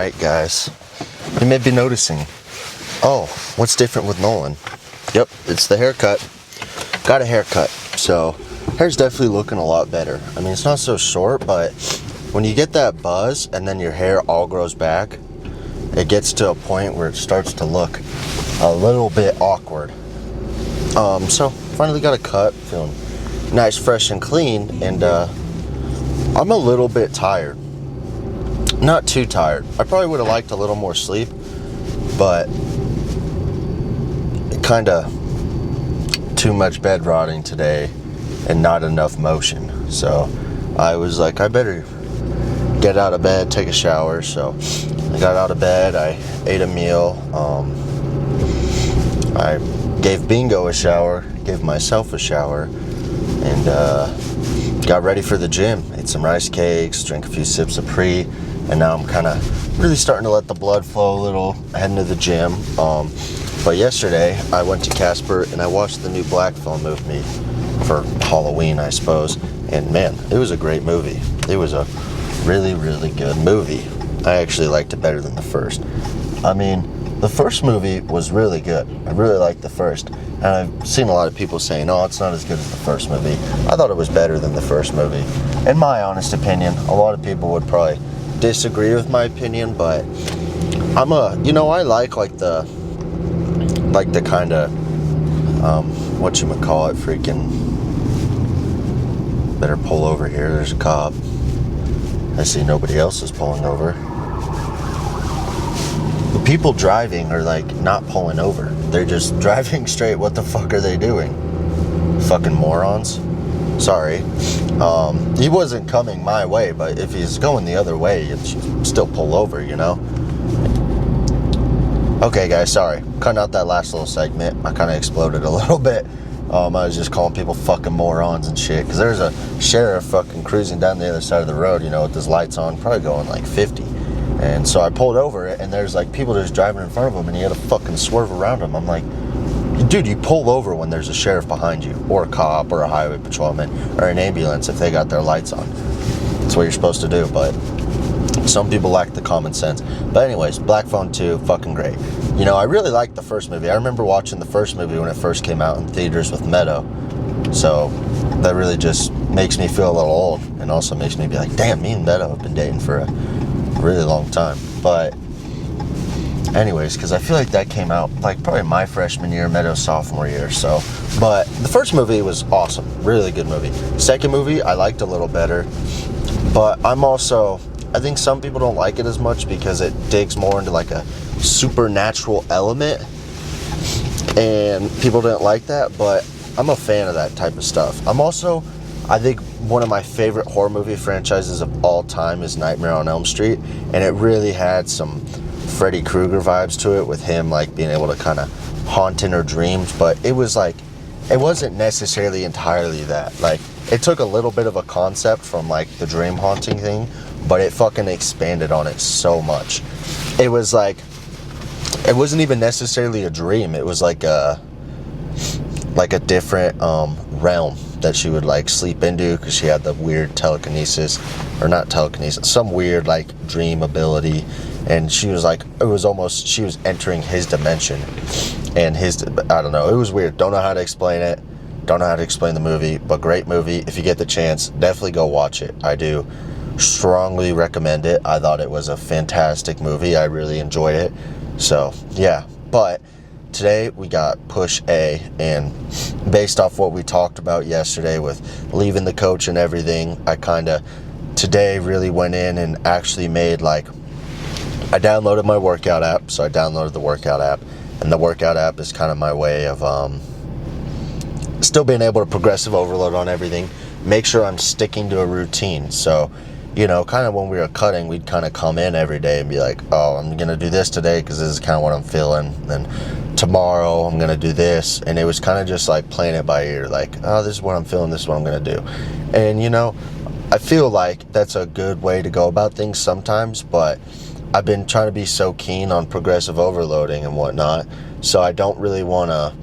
Alright guys, you may be noticing, oh, what's different with Nolan? Yep, it's the haircut. Got a haircut, so hair's definitely looking a lot better. I mean, it's not so short, but when you get that buzz and then your hair all grows back, it gets to a point where it starts to look a little bit awkward. So finally got a cut, feeling nice, fresh and clean, and I'm a little bit tired. Not too tired. I probably would have liked a little more sleep, but kind of too much bed rotting today and not enough motion. So I was like, I better get out of bed, take a shower. So I got out of bed, I ate a meal, I gave Bingo a shower, gave myself a shower, and got ready for the gym. Ate some rice cakes, drank a few sips of Pre, and now I'm kind of really starting to let the blood flow a little, heading to the gym. But yesterday, I went to Casper and I watched the new Black Phone movie for Halloween, I suppose. And man, it was a great movie. It was a really, really good movie. I actually liked it better than the first. I mean, the first movie was really good. I really liked the first. And I've seen a lot of people saying, oh, it's not as good as the first movie. I thought it was better than the first movie. In my honest opinion, a lot of people would probably disagree with my opinion, but I like the kind of, whatchamacallit, freaking, better pull over here, there's a cop. I see nobody else is pulling over. The people driving are like not pulling over. They're just driving straight. What the fuck are they doing? Fucking morons. Sorry. He wasn't coming my way, but if he's going the other way, it should still pull over, you know? Okay, guys, sorry. Cutting out that last little segment. I kind of exploded a little bit. I was just calling people fucking morons and shit, because there's a sheriff fucking cruising down the other side of the road, you know, with his lights on, probably going like 50. And so I pulled over, and there's like people just driving in front of him, and he had to fucking swerve around him. I'm like, dude, you pull over when there's a sheriff behind you, or a cop, or a highway patrolman, or an ambulance if they got their lights on. That's what you're supposed to do, but some people lack the common sense. But anyways, Black Phone 2, fucking great. You know, I really liked the first movie. I remember watching the first movie when it first came out in theaters with Meadow. So that really just makes me feel a little old, and also makes me be like, damn, me and Meadow have been dating for a really long time. But anyways, because I feel like that came out like probably my freshman year, Meadow's sophomore year. So, but the first movie was awesome, really good movie. Second movie I liked a little better, but I think some people don't like it as much because it digs more into like a supernatural element, and people didn't like that, but I'm a fan of that type of stuff. I think one of my favorite horror movie franchises of all time is Nightmare on Elm Street, and it really had some Freddy Krueger vibes to it, with him like being able to kind of haunt in her dreams, but it wasn't necessarily entirely that. Like, it took a little bit of a concept from like the dream haunting thing, but it fucking expanded on it so much. It was like, it wasn't even necessarily a dream. It was like a different realm that she would like sleep into, because she had the weird telekinesis, or not telekinesis, some weird like dream ability. And she was like, she was entering his dimension, and I don't know, it was weird. Don't know how to explain it. Don't know how to explain the movie, but great movie. If you get the chance, definitely go watch it. I do strongly recommend it. I thought it was a fantastic movie. I really enjoyed it. So, yeah. But today we got Push A, and based off what we talked about yesterday with leaving the coach and everything, I kind of today really went in and actually made like, I downloaded my workout app. So I downloaded the workout app, and the workout app is kind of my way of still being able to progressive overload on everything, make sure I'm sticking to a routine. So, you know, kind of when we were cutting, we'd kind of come in every day and be like, oh, I'm going to do this today because this is kind of what I'm feeling. Then tomorrow I'm going to do this. And it was kind of just like playing it by ear, like, oh, this is what I'm feeling, this is what I'm going to do. And, you know, I feel like that's a good way to go about things sometimes, but I've been trying to be so keen on progressive overloading and whatnot, so I don't really want to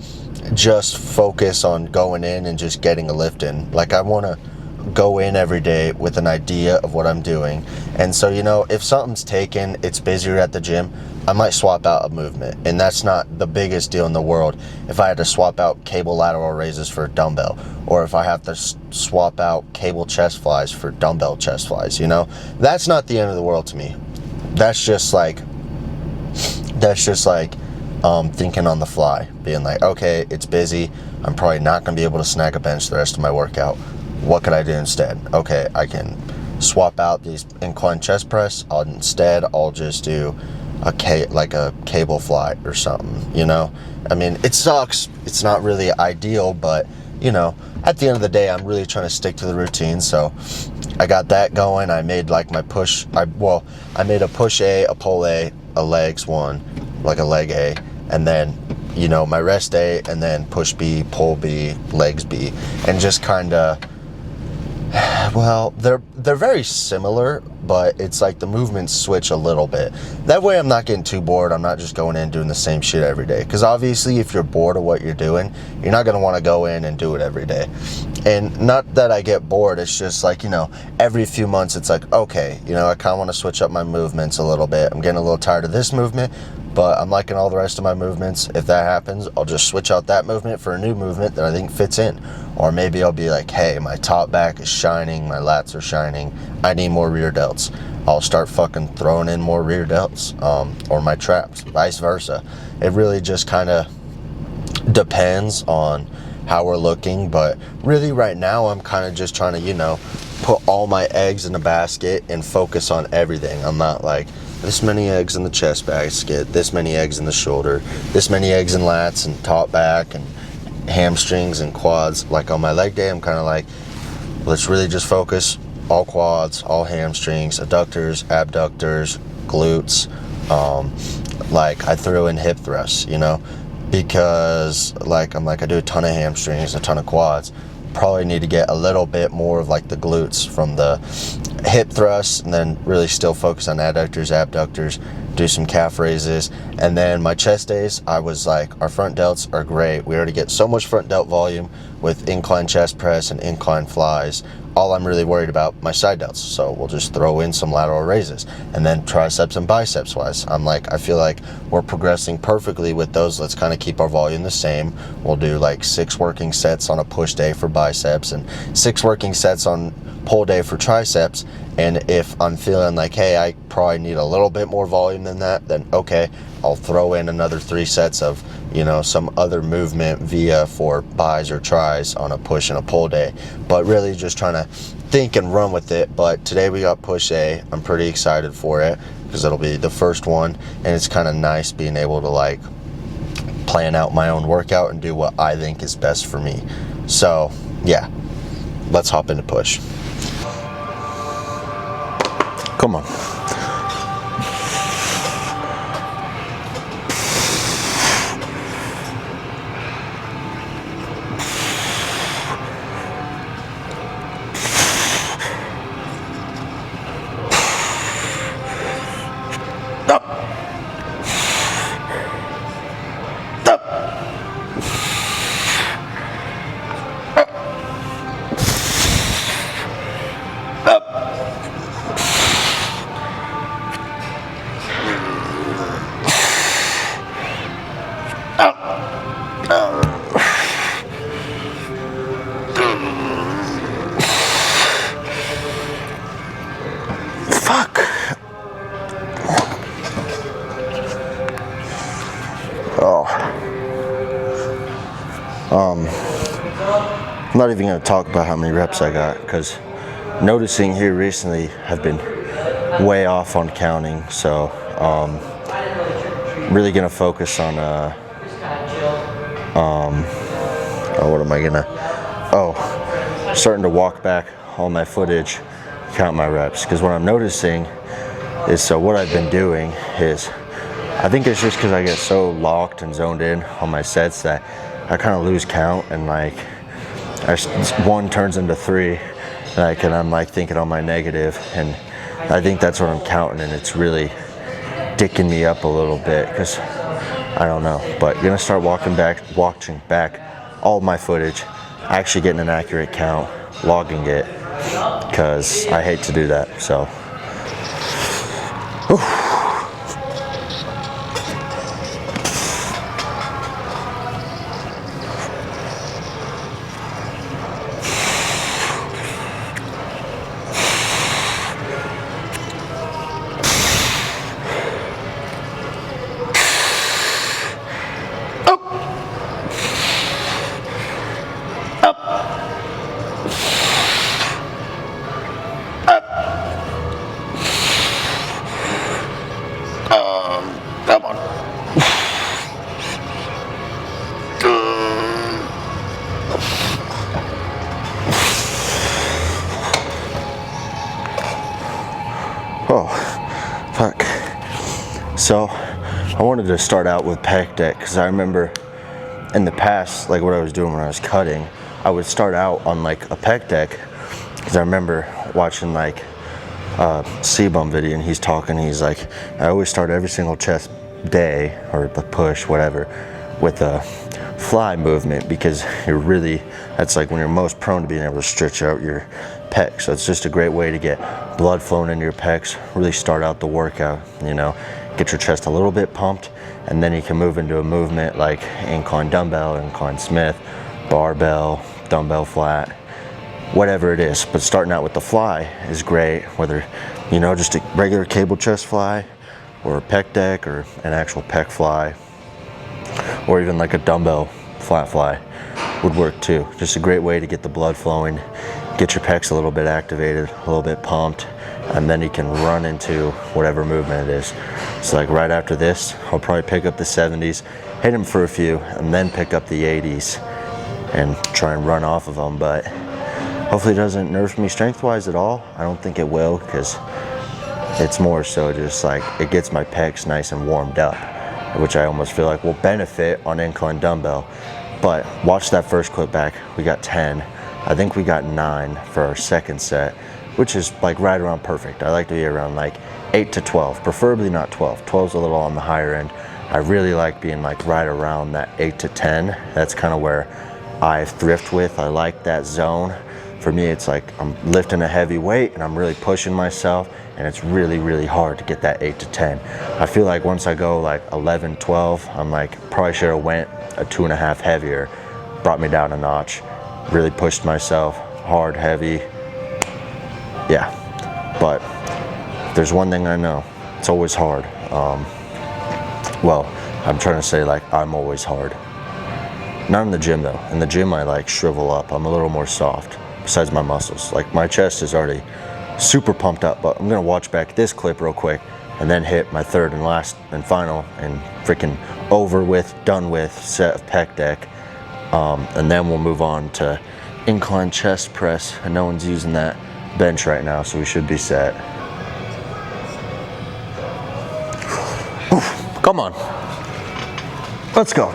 just focus on going in and just getting a lift in. Like, I want to go in every day with an idea of what I'm doing. And so, you know, if something's taken, it's busier at the gym, I might swap out a movement. And that's not the biggest deal in the world if I had to swap out cable lateral raises for a dumbbell, or if I have to swap out cable chest flies for dumbbell chest flies, you know? That's not the end of the world to me. That's just like thinking on the fly, being like, okay, it's busy. I'm probably not going to be able to snag a bench the rest of my workout. What could I do instead? Okay, I can swap out these incline chest press. I'll just do a cable fly or something, you know? I mean, it sucks. It's not really ideal, but, you know, at the end of the day, I'm really trying to stick to the routine. So I got that going. I made like my push. I made a push A, a pull A, a legs one, like a leg A, and then, you know, my rest A, and then push B, pull B, legs B, and just kind of, well, they're very similar, but it's like the movements switch a little bit. That way I'm not getting too bored. I'm not just going in doing the same shit every day. Because obviously if you're bored of what you're doing, you're not going to want to go in and do it every day. And not that I get bored, it's just like, you know, every few months it's like, okay, you know, I kind of want to switch up my movements a little bit. I'm getting a little tired of this movement, but I'm liking all the rest of my movements. If that happens, I'll just switch out that movement for a new movement that I think fits in. Or maybe I'll be like, hey, my top back is shining, my lats are shining, I need more rear delts. I'll start fucking throwing in more rear delts, or my traps, vice versa. It really just kind of depends on how we're looking, but really right now I'm kind of just trying to, you know, put all my eggs in the basket and focus on everything. I'm not like, this many eggs in the chest basket, this many eggs in the shoulder, this many eggs in lats and top back and hamstrings and quads. Like on my leg day, I'm kind of like, let's really just focus all quads, all hamstrings, adductors, abductors, glutes. Like I threw in hip thrusts, you know, because like I'm like, I do a ton of hamstrings, a ton of quads. Probably need to get a little bit more of like the glutes from the hip thrusts, and then really still focus on adductors, abductors, do some calf raises. And then my chest days, I was like, our front delts are great. We already get so much front delt volume with incline chest press and incline flies. All I'm really worried about, my side delts. So we'll just throw in some lateral raises. And then triceps and biceps wise, I'm like, I feel like we're progressing perfectly with those. Let's kind of keep our volume the same. We'll do like 6 working sets on a push day for biceps and 6 working sets on pull day for triceps. And if I'm feeling like, hey, I probably need a little bit more volume than that, then okay, I'll throw in another 3 sets of, you know, some other movement via for bis or tris on a push and a pull day. But really just trying to think and run with it. But today we got push A. I'm pretty excited for it because it'll be the first one, and it's kind of nice being able to like plan out my own workout and do what I think is best for me. So yeah, let's hop into push. Come on. Up. Up. Fuck. Oh. I'm not even going to talk about how many reps I got, because noticing here recently I've been way off on counting. So really going to focus on what am I gonna, starting to walk back all my footage, count my reps. Because what I'm noticing is, so what I've been doing is, I think it's just because I get so locked and zoned in on my sets that I kind of lose count, and like one turns into 3, like, and I'm like thinking on my negative, and I think that's what I'm counting, and it's really dicking me up a little bit, because I don't know. But gonna start watching back all my footage, actually getting an accurate count, logging it, because I hate to do that. So. Come on. Oh, fuck. So, I wanted to start out with pec deck because I remember in the past, like what I was doing when I was cutting, I would start out on like a pec deck because I remember watching like C-Bum video and he's talking, he's like, I always start every single chest day or the push, whatever, with a fly movement because you're really, that's like when you're most prone to being able to stretch out your pecs. So it's just a great way to get blood flowing into your pecs, really start out the workout, you know, get your chest a little bit pumped, and then you can move into a movement like incline dumbbell, incline Smith, barbell, dumbbell flat, whatever it is. But starting out with the fly is great, whether, you know, just a regular cable chest fly or a pec deck or an actual pec fly, or even like a dumbbell flat fly would work too. Just a great way to get the blood flowing, get your pecs a little bit activated, a little bit pumped, and then you can run into whatever movement it is. So like right after this, I'll probably pick up the 70s, hit them for a few, and then pick up the 80s and try and run off of them. But hopefully it doesn't nerf me strength-wise at all. I don't think it will, because it's more so just like it gets my pecs nice and warmed up, which I almost feel like will benefit on incline dumbbell. But watch that first clip back. We got 10. I think we got 9 for our second set, which is like right around perfect. I like to be around like 8 to 12, preferably not 12. 12's a little on the higher end. I really like being like right around that 8 to 10. That's kind of where I thrift with. I like that zone. For me, it's like I'm lifting a heavy weight and I'm really pushing myself, and it's really, really hard to get that 8 to 10. I feel like once I go like 11, 12, I'm like, probably should have went a 2.5 heavier, brought me down a notch, really pushed myself, hard, heavy. Yeah, but there's one thing I know, it's always hard. Well, I'm trying to say like I'm always hard. Not in the gym though. In the gym I like shrivel up, I'm a little more soft. Besides my muscles, like my chest is already super pumped up. But I'm gonna watch back this clip real quick and then hit my third and last and final and freaking over with, done with set of pec deck, and then we'll move on to incline chest press. And no one's using that bench right now, so we should be set. Oof, come on, let's go.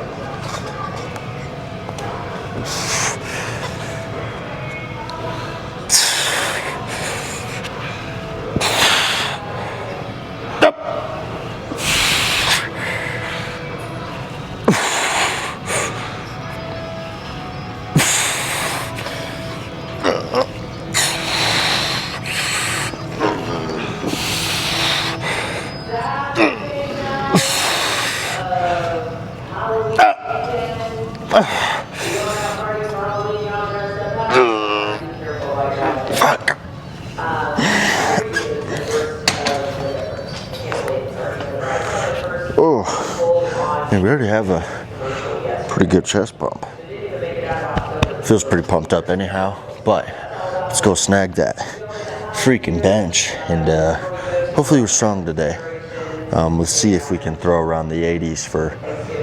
Fuck. Oh, and we already have a pretty good chest pump. Feels pretty pumped up anyhow, but let's go snag that freaking bench, and hopefully we're strong today. Let's see if we can throw around the 80s for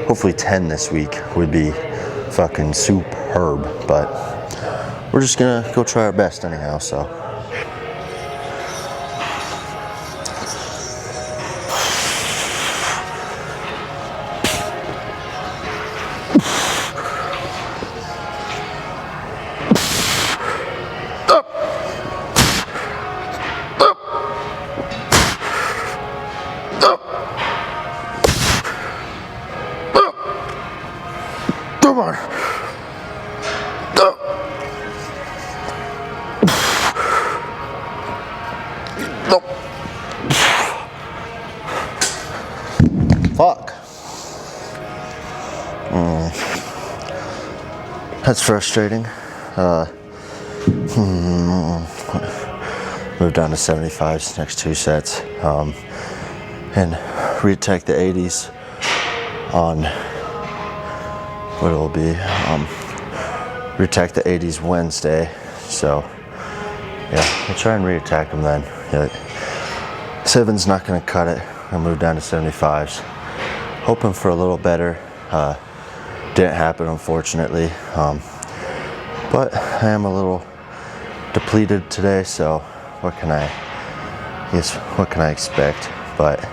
hopefully 10 this week would be fucking superb, but we're just gonna go try our best anyhow, so. Come on. That's frustrating. Moved down to 75s next 2 sets. And retake the 80s on what it will be. Retake the 80s Wednesday. So yeah, I'll try and reattack them then. Yeah, 7's not going to cut it. I'll move down to 75s. Hoping for a little better. Didn't happen, unfortunately. But I am a little depleted today, so what can I expect? But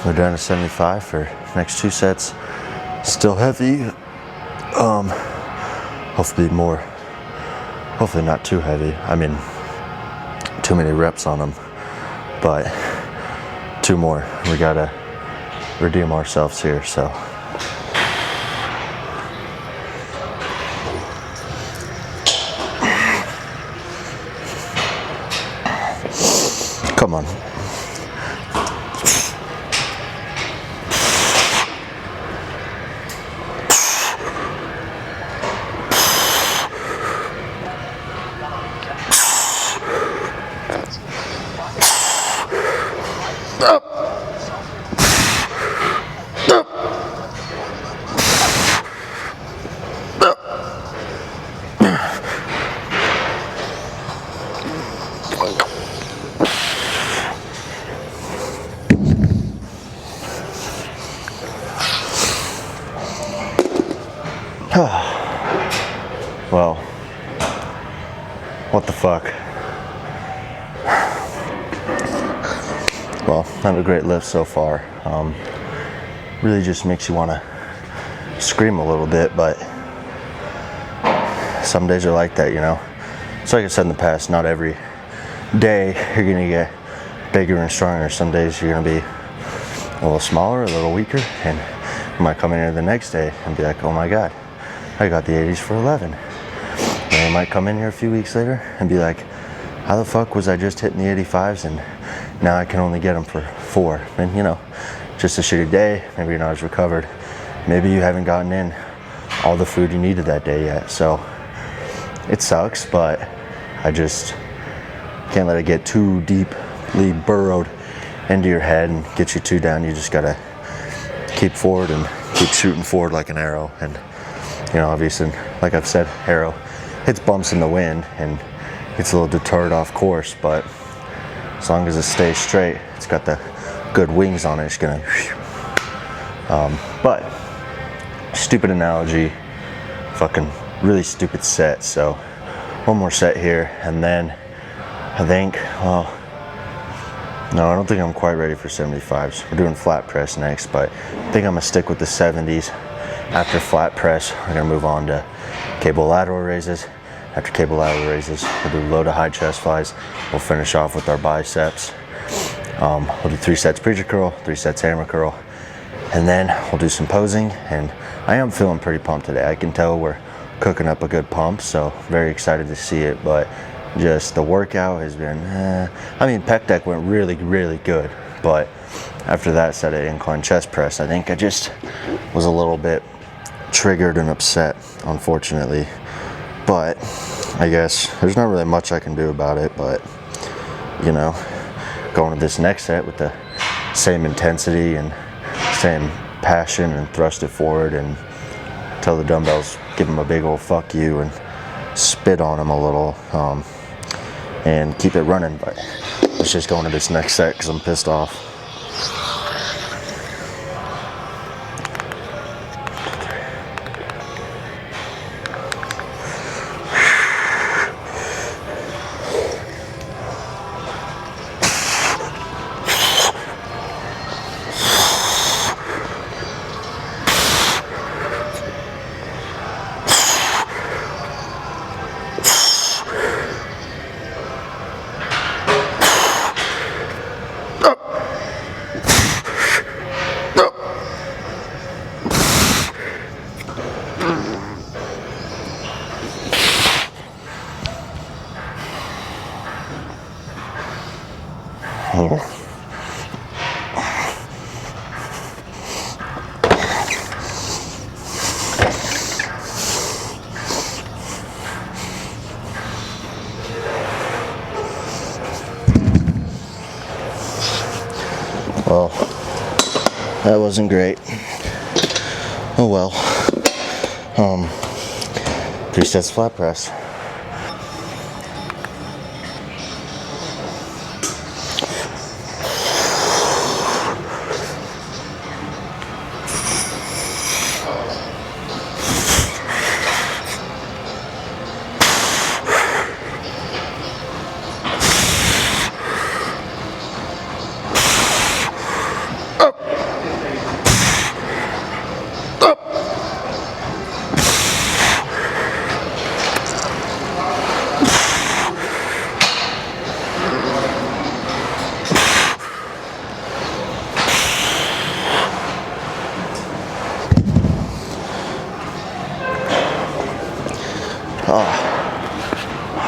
we're down to 75 for next 2 sets. Still heavy. Hopefully not too heavy. I mean, too many reps on them. But 2 more. We gotta redeem ourselves here, so. Come on. Up. Up. Up. Well, what the fuck? Well, not a great lift so far. Really just makes you want to scream a little bit, but some days are like that, you know. So like I said in the past, not every day you're gonna get bigger and stronger. Some days you're gonna be a little smaller, a little weaker, and you might come in here the next day and be like, oh my God, I got the 80s for 11. And you might come in here a few weeks later and be like, how the fuck was I just hitting the 85s and now I can only get them for 4? And you know, just a shitty day. Maybe you're not as recovered. Maybe you haven't gotten in all the food you needed that day yet. So it sucks, but I just can't let it get too deeply burrowed into your head and get you too down. You just gotta keep forward and keep shooting forward like an arrow. And you know, obviously, like I've said, arrow hits bumps in the wind and gets a little deterred off course, but as long as it stays straight, it's got the good wings on it, it's gonna but stupid analogy, fucking really stupid set. So 1 more set here, and then I think, well, no, I don't think I'm quite ready for 75s. We're doing flat press next, but I think I'm gonna stick with the 70s. After flat press, we're gonna move on to cable lateral raises. After cable lateral raises, we'll do low to high chest flies. We'll finish off with our biceps. We'll do 3 sets preacher curl, 3 sets hammer curl, and then we'll do some posing. And I am feeling pretty pumped today. I can tell we're cooking up a good pump, so very excited to see it. But just the workout has been, I mean, pec deck went really, really good. But after that set of incline chest press, I think I just was a little bit triggered and upset, unfortunately. But I guess there's not really much I can do about it. But you know, going to this next set with the same intensity and same passion and thrust it forward and tell the dumbbells, give them a big old fuck you and spit on them a little, and keep it running. But let's just go into this next set because I'm pissed off. That wasn't great. Oh well. 3 sets flat press.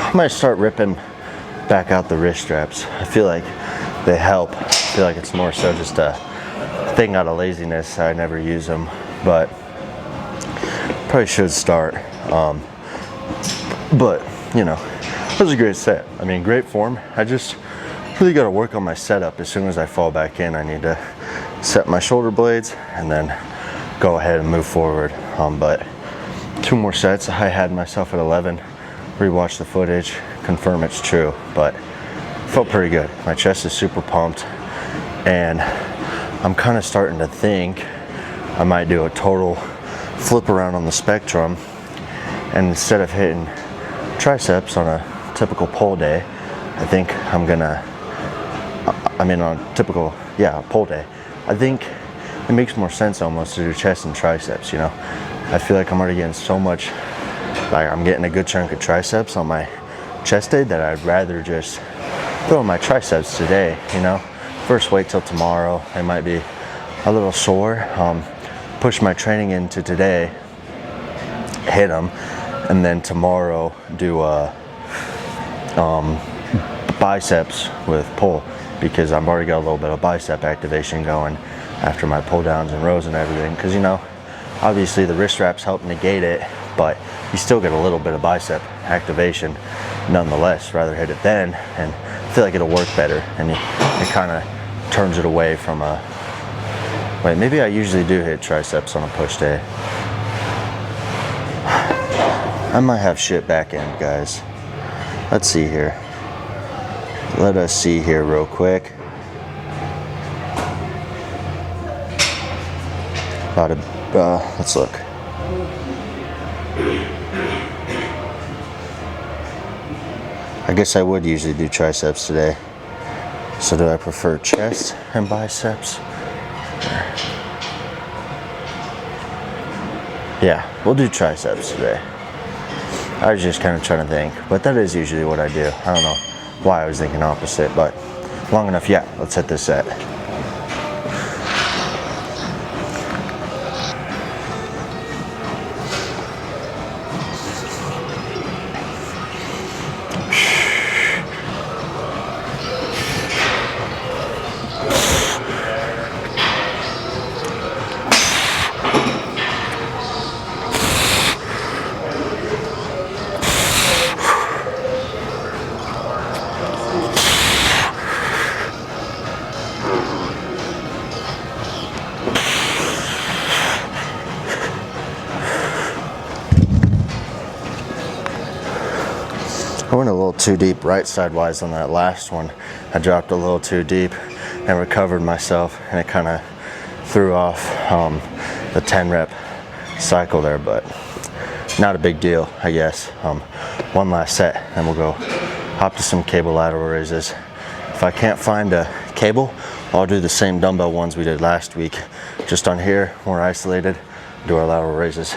I might start ripping back out the wrist straps. I feel like they help. I feel like it's more so just a thing out of laziness. I never use them, but probably should start. But you know, it was a great set. I mean, great form. I just really got to work on my setup. As soon as I fall back in, I need to set my shoulder blades and then go ahead and move forward. But 2 more sets. I had myself at 11. Rewatch the footage, confirm it's true, but felt pretty good. My chest is super pumped, and I'm kind of starting to think I might do a total flip around on the Spectrum, and instead of hitting triceps on a typical pull day, I think I'm gonna, on a typical, pull day, I think it makes more sense almost to do chest and triceps, you know. I feel like I'm already getting so much, like I'm getting a good chunk of triceps on my chest day that I'd rather just throw my triceps today, you know. First wait till tomorrow. They might be a little sore. Push my training into today, hit them, and then tomorrow do biceps with pull, because I've already got a little bit of bicep activation going after my pull downs and rows and everything. Because, you know, obviously the wrist straps help negate it, but you still get a little bit of bicep activation nonetheless. Rather hit it then, and I feel like it'll work better, and it kind of turns it away from a, wait, maybe I usually do hit triceps on a push day. I might have shit back end, guys. Let's see here. Let us see here real quick. Let's look. I guess I would usually do triceps today. So do I prefer chest and biceps? Yeah, we'll do triceps today. I was just kind of trying to think, but that is usually what I do. I don't know why I was thinking opposite, but long enough. Yeah, let's hit this set. I went a little too deep right sidewise on that last one. I dropped a little too deep and recovered myself, and it kind of threw off the 10 rep cycle there, but not a big deal, I guess. One last set and we'll go hop to some cable lateral raises. If I can't find a cable, I'll do the same dumbbell ones we did last week, just on here, more isolated, do our lateral raises.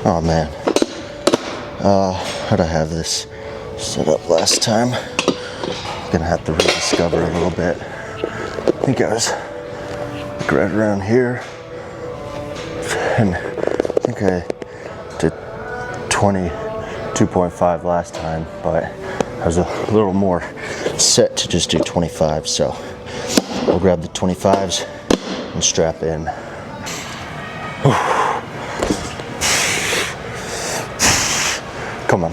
Oh man. How'd I have this set up last time? I'm gonna have to rediscover a little bit. I think I was like right around here. And I think I did 22.5 last time, but I was a little more set to just do 25, so we'll grab the 25s and strap in. Come on.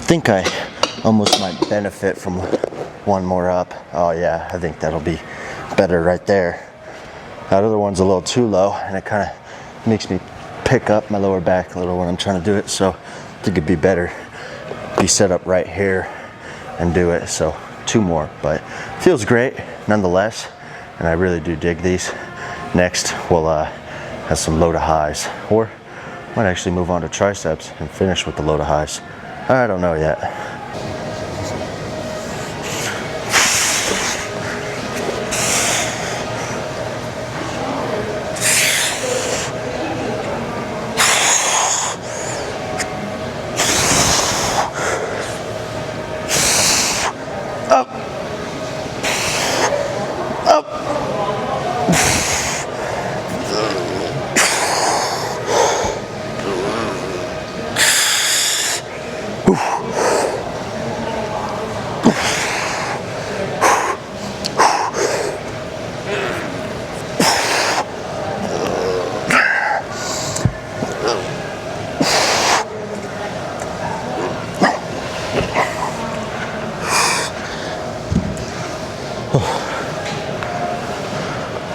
I think I almost might benefit from one more up. Oh yeah, I think that'll be better right there. That other one's a little too low, and it kind of makes me pick up my lower back a little when I'm trying to do it, so I think it'd be better be set up right here and do it. So 2 more, but feels great nonetheless, and I really do dig these. Next we'll have some low to highs, or might actually move on to triceps and finish with the low to highs. I don't know yet. Up. Up.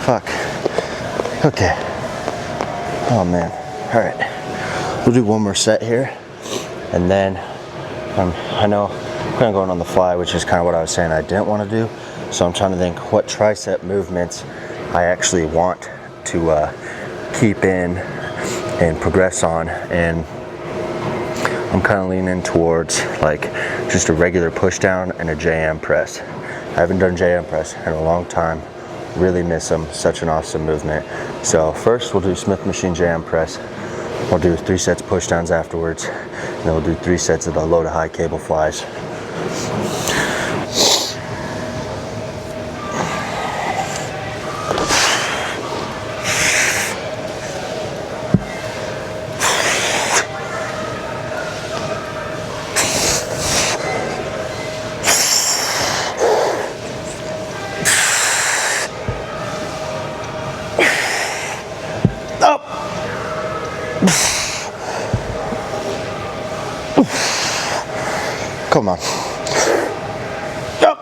Fuck. Okay. Oh man. All right. We'll do one more set here, and then I know I'm kind of going on the fly, which is kind of what I was saying I didn't want to do. So I'm trying to think what tricep movements I actually want to keep in and progress on, and I'm kind of leaning towards like just a regular push down and a JM press. I haven't done JM press in a long time. Really miss them. Such an awesome movement. So first we'll do Smith Machine JM press. We'll do 3 sets push downs afterwards, and then we'll do 3 sets of the low to high cable flies. Come on. Up.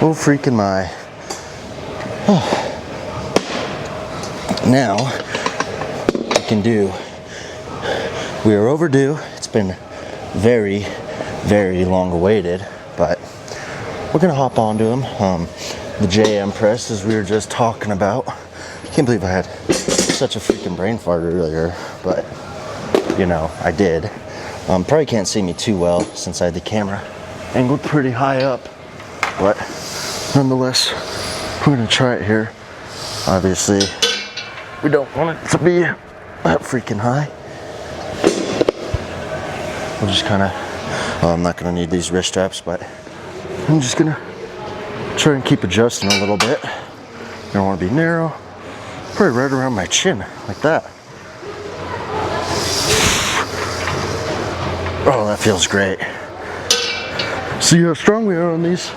Oh, freaking my. Now, we are overdue. It's been very, very long awaited, but we're gonna hop onto them. The JM press, as we were just talking about. Can't believe I had such a freaking brain fart earlier, but you know, I did. Probably can't see me too well since I had the camera angled pretty high up, but nonetheless, we're gonna try it here. Obviously, we don't want it to be that freaking high. We'll just kind of, I'm not going to need these wrist straps, but I'm just going to try and keep adjusting a little bit. I don't want to be narrow. Probably right around my chin, like that. Oh, that feels great. See how strong we are on these?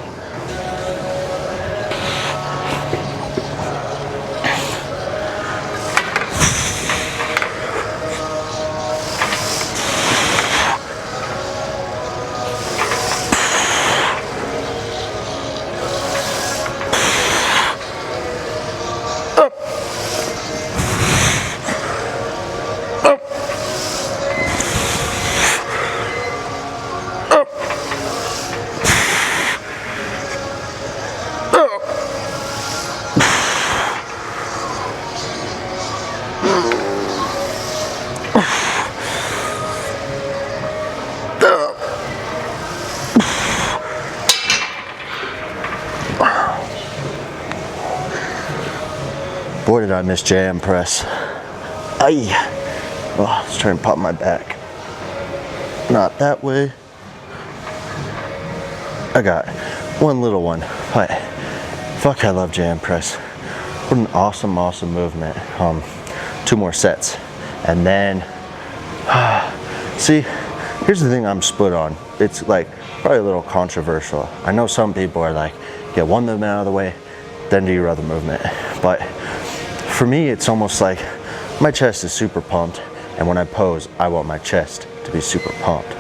Boy, did I miss jam press. Aye. Oh, let's try and pop my back. Not that way. I got one little one, but fuck, I love jam press. What an awesome, awesome movement. 2 more sets. And then, see, here's the thing I'm split on. It's like probably a little controversial. I know some people are like, get one movement out of the way, then do your other movement. But for me, it's almost like my chest is super pumped, and when I pose, I want my chest to be super pumped.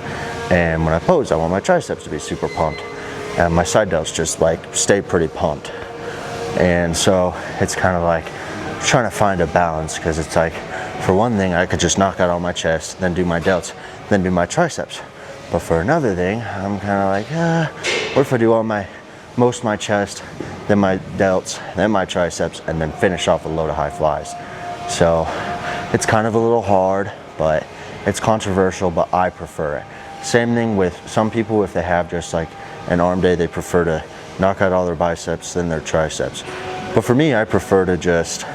And when I pose, I want my triceps to be super pumped. And my side delts just like stay pretty pumped. And so it's kind of like trying to find a balance, because it's like, for one thing, I could just knock out all my chest, then do my delts, then do my triceps. But for another thing, I'm kind of like, what if I do most of my chest, then my delts, then my triceps, and then finish off with a load of high flies. So it's kind of a little hard, but it's controversial, but I prefer it. Same thing with some people, if they have just like an arm day, they prefer to knock out all their biceps, then their triceps. But for me, I prefer to just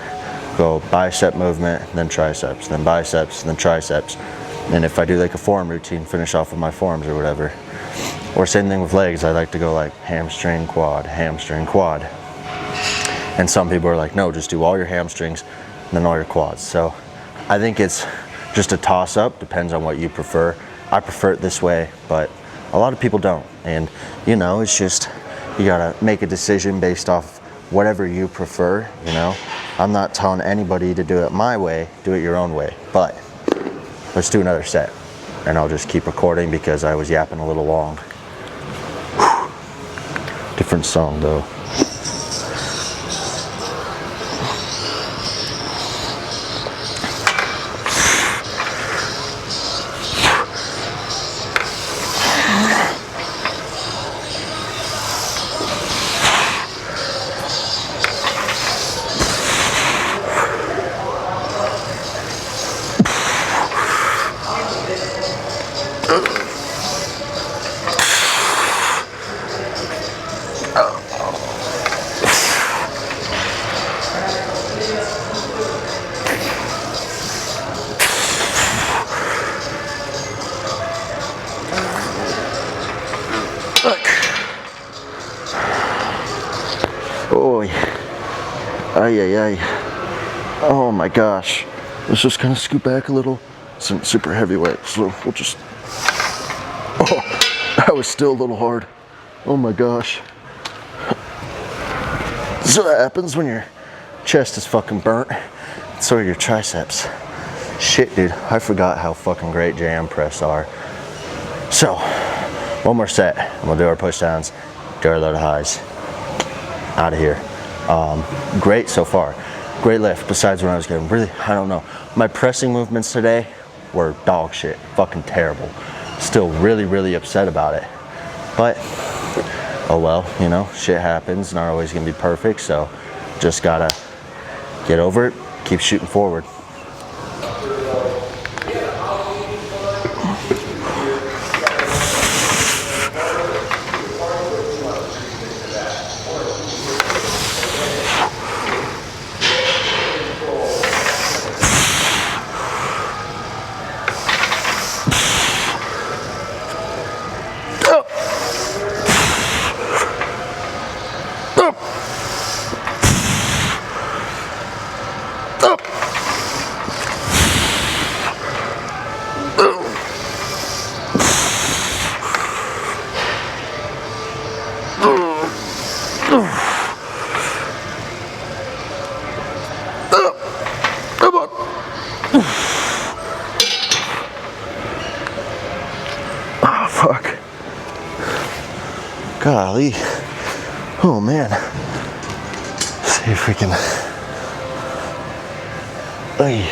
go bicep movement, then triceps, then biceps, then triceps. And if I do like a forearm routine, finish off with my forearms or whatever. Or same thing with legs, I like to go like hamstring, quad, hamstring, quad. And some people are like, no, just do all your hamstrings and then all your quads. So I think it's just a toss up, depends on what you prefer. I prefer it this way, but a lot of people don't. And you know, it's just, you gotta make a decision based off whatever you prefer, you know. I'm not telling anybody to do it my way, do it your own way. But let's do another set. And I'll just keep recording because I was yapping a little long. Different song though. Oh, ay, ay, ay. Oh my gosh. Let's just kind of scoot back a little. It's a super heavyweight, so we'll just. Oh, that was still a little hard. Oh my gosh. So that happens when your chest is fucking burnt. So are your triceps. Shit, dude. I forgot how fucking great jam press are. So, one more set, and we'll do our push downs, do our load of highs. Out of here. Great so far. Great lift, besides when I was getting really, I don't know. My pressing movements today were dog shit. Fucking terrible. Still really, really upset about it. But, oh well, you know, shit happens. Not always gonna be perfect, so just gotta get over it, keep shooting forward. Oh, fuck. Golly. Oh, man. Let's see if we can... Ay.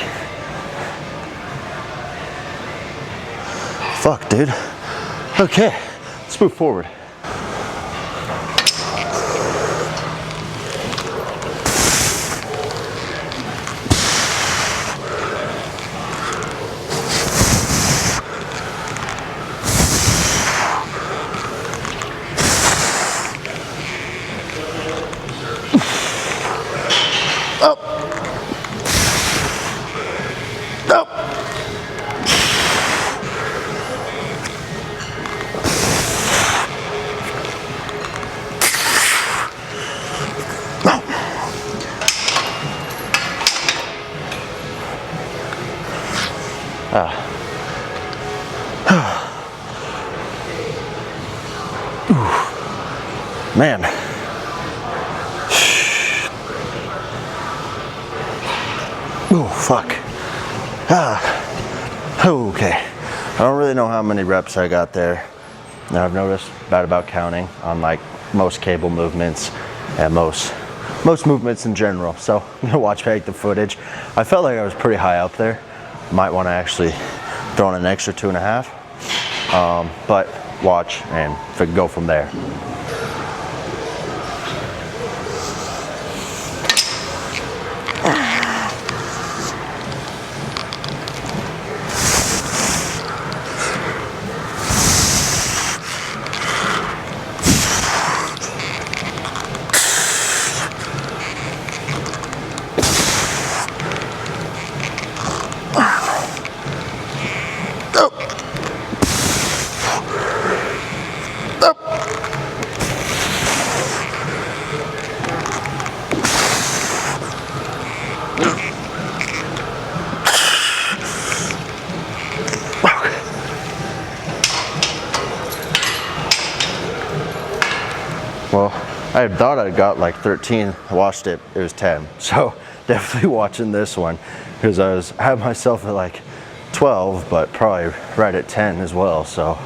Fuck, dude. Okay, let's move forward. Up. Up. Man. Oh, fuck. Okay. I don't really know how many reps I got there. Now I've noticed bad about counting on like most cable movements and most movements in general. So I'm gonna watch back the footage. I felt like I was pretty high up there. Might want to actually throw in an extra 2.5. But watch and go from there. Well, I thought I got like 13, I watched it, it was 10. So definitely watching this one because I had myself at like 12, but probably right at 10 as well, so.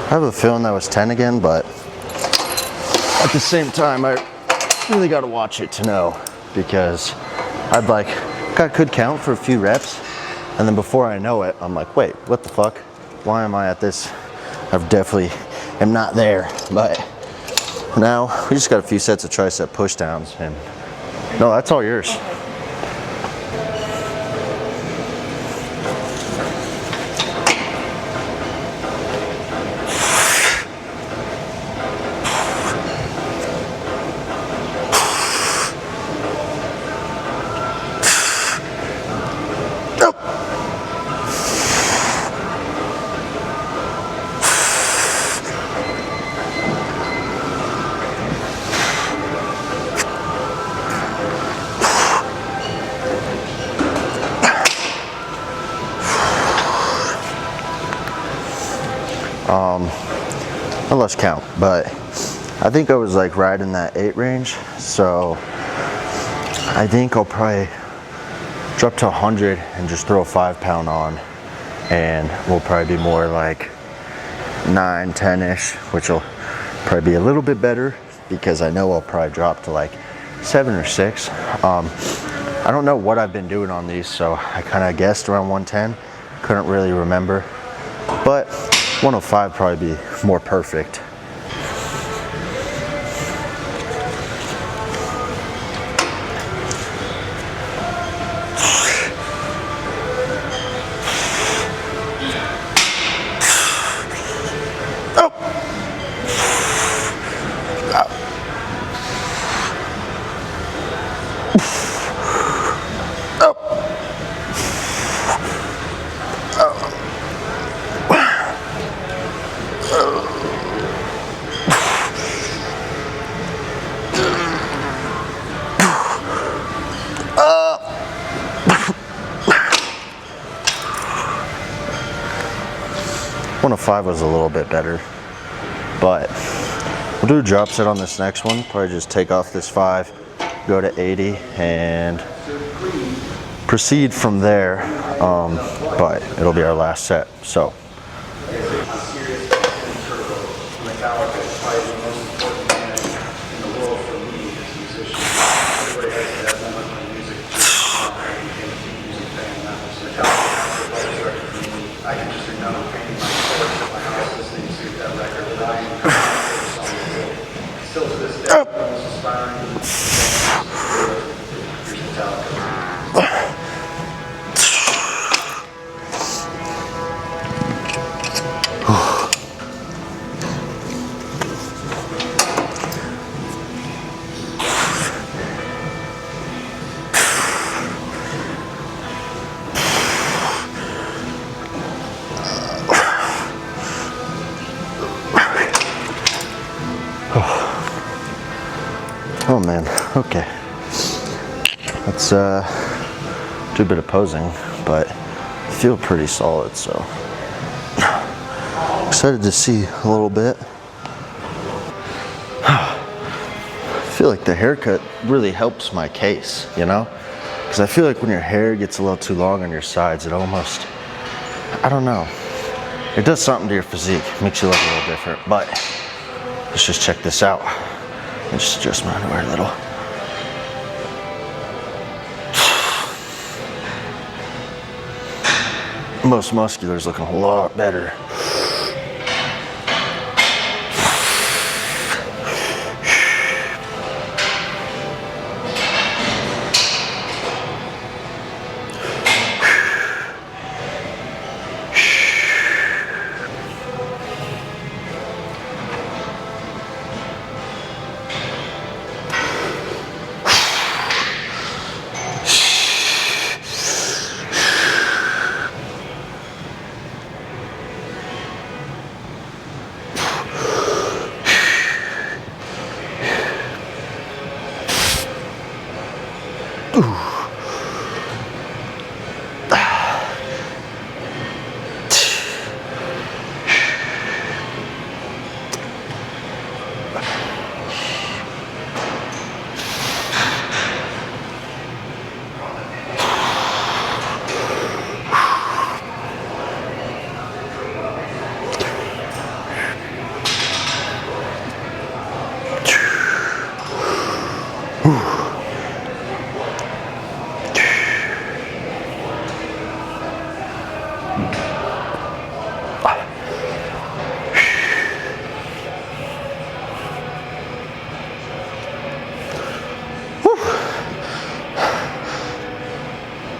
I have a feeling that was 10 again, but at the same time, I really got to watch it to know because I've like got good count for a few reps, and then before I know it, I'm like, wait, what the fuck? Why am I at this? I've definitely am not there, but now we just got a few sets of tricep push downs, and no, that's all yours. I lost count, but I think I was like right in that 8 range, so I think I'll probably drop to 100 and just throw a 5-pound on, and we'll probably be more like 9, 10-ish, which will probably be a little bit better because I know I'll probably drop to like 7 or 6. I don't know what I've been doing on these, so I kind of guessed around 110. Couldn't really remember, but 105 probably be more perfect. 105 was a little bit better, but we'll do a drop set on this next one. Probably just take off this 5, go to 80, and proceed from there. But it'll be our last set. So. Oh man, okay. Let's do a bit of posing, but I feel pretty solid, so excited to see a little bit. I feel like the haircut really helps my case, you know? Because I feel like when your hair gets a little too long on your sides, it almost, I don't know. It does something to your physique, makes you look a little different, but let's just check this out. And just adjust my underwear a little. Most muscular's looking a lot better.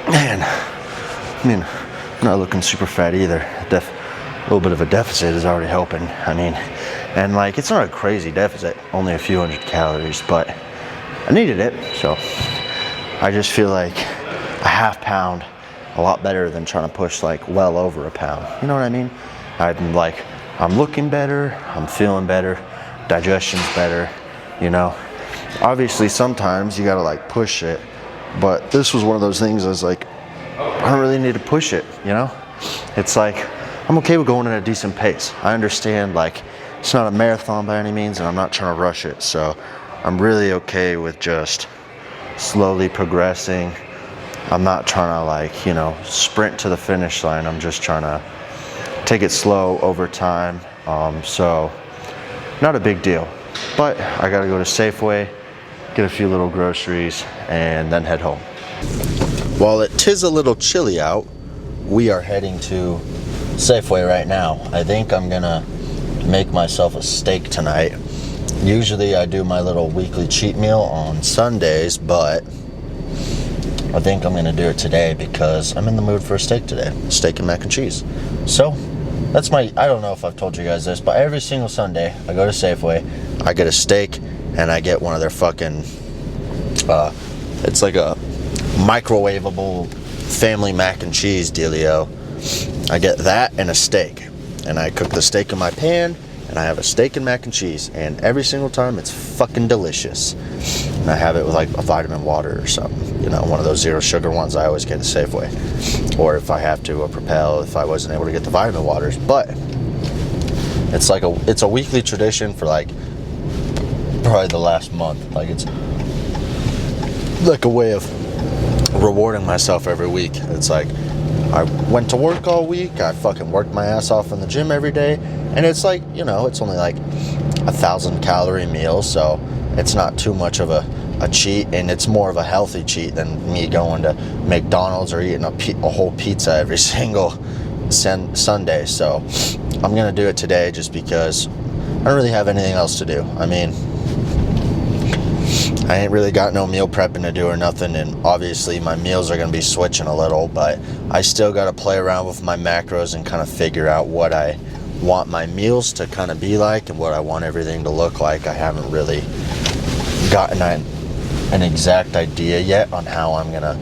Man, I mean, I'm not looking super fat either. A little bit of a deficit is already helping. I mean, and like, it's not a crazy deficit, only a few hundred calories, but I needed it. So I just feel like a half pound a lot better than trying to push like well over a pound. You know what I mean? I'm looking better, I'm feeling better, digestion's better, you know. Obviously sometimes you gotta like push it, but this was one of those things I was like, I don't really need to push it, you know? It's like, I'm okay with going at a decent pace. I understand like it's not a marathon by any means and I'm not trying to rush it. So I'm really okay with just slowly progressing. I'm not trying to like, you know, sprint to the finish line. I'm just trying to take it slow over time. So not a big deal, but I gotta go to Safeway, get a few little groceries, and then head home. While it is a little chilly out, we are heading to Safeway right now. I think I'm gonna make myself a steak tonight. Usually I do my little weekly cheat meal on Sundays, but I think I'm gonna do it today because I'm in the mood for a steak today. Steak and mac and cheese. So that's I don't know if I've told you guys this, but every single Sunday I go to Safeway, I get a steak and I get one of their fucking, it's like a microwavable family mac and cheese dealio. I get that and a steak, and I cook the steak in my pan, and I have a steak and mac and cheese, and every single time it's fucking delicious. And I have it with like a vitamin water or something, you know, one of those zero sugar ones I always get at Safeway, or if I have to, a Propel if I wasn't able to get the vitamin waters. But it's a weekly tradition for like probably the last month. Like it's like a way of rewarding myself every week. It's like I went to work all week, I fucking worked my ass off in the gym every day, and it's like, you know, it's only like 1,000-calorie meal, so it's not too much of a cheat, and it's more of a healthy cheat than me going to McDonald's or eating a whole pizza every single Sunday. So I'm gonna do it today just because I don't really have anything else to do. I mean, I ain't really got no meal prepping to do or nothing, and obviously my meals are going to be switching a little, but I still got to play around with my macros and kind of figure out what I want my meals to kind of be like and what I want everything to look like. I haven't really gotten an exact idea yet on how I'm going to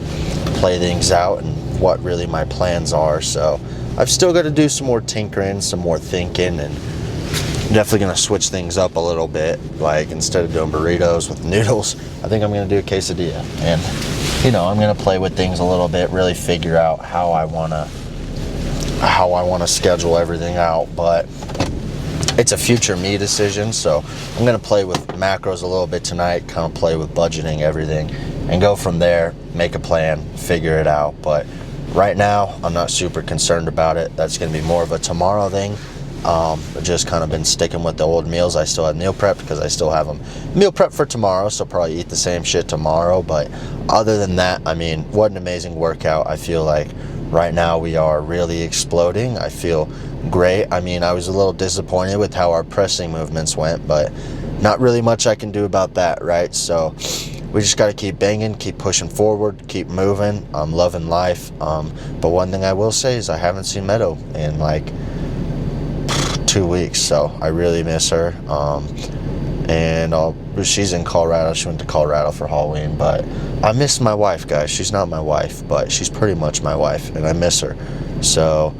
play things out and what really my plans are, so I've still got to do some more tinkering, some more thinking, and definitely going to switch things up a little bit. Like, instead of doing burritos with noodles, I think I'm going to do a quesadilla. And, you know, I'm going to play with things a little bit, really figure out how I want to schedule everything out. But it's a future me decision, so I'm going to play with macros a little bit tonight, kind of play with budgeting everything, and go from there, make a plan, figure it out. But right now, I'm not super concerned about it. That's going to be more of a tomorrow thing. Just kind of been sticking with the old meals. I still have meal prep because I still have them meal prep for tomorrow, so probably eat the same shit tomorrow. But other than that, I mean, what an amazing workout. I feel like right now we are really exploding. I feel great. I mean, I was a little disappointed with how our pressing movements went, but not really much I can do about that, right? So we just got to keep banging, keep pushing forward, keep moving. I'm loving life. But one thing I will say is I haven't seen Meadow in like 2 weeks, so I really miss her. And she's in Colorado. She went to Colorado for Halloween, but I miss my wife, guys. She's not my wife, but she's pretty much my wife, and I miss her. So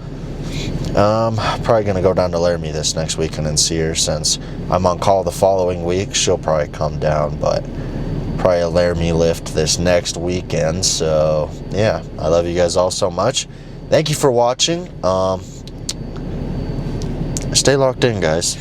probably gonna go down to Laramie this next weekend and see her, since I'm on call the following week. She'll probably come down, but probably a Laramie lift this next weekend. So yeah, I love you guys all so much. Thank you for watching. Stay locked in, guys.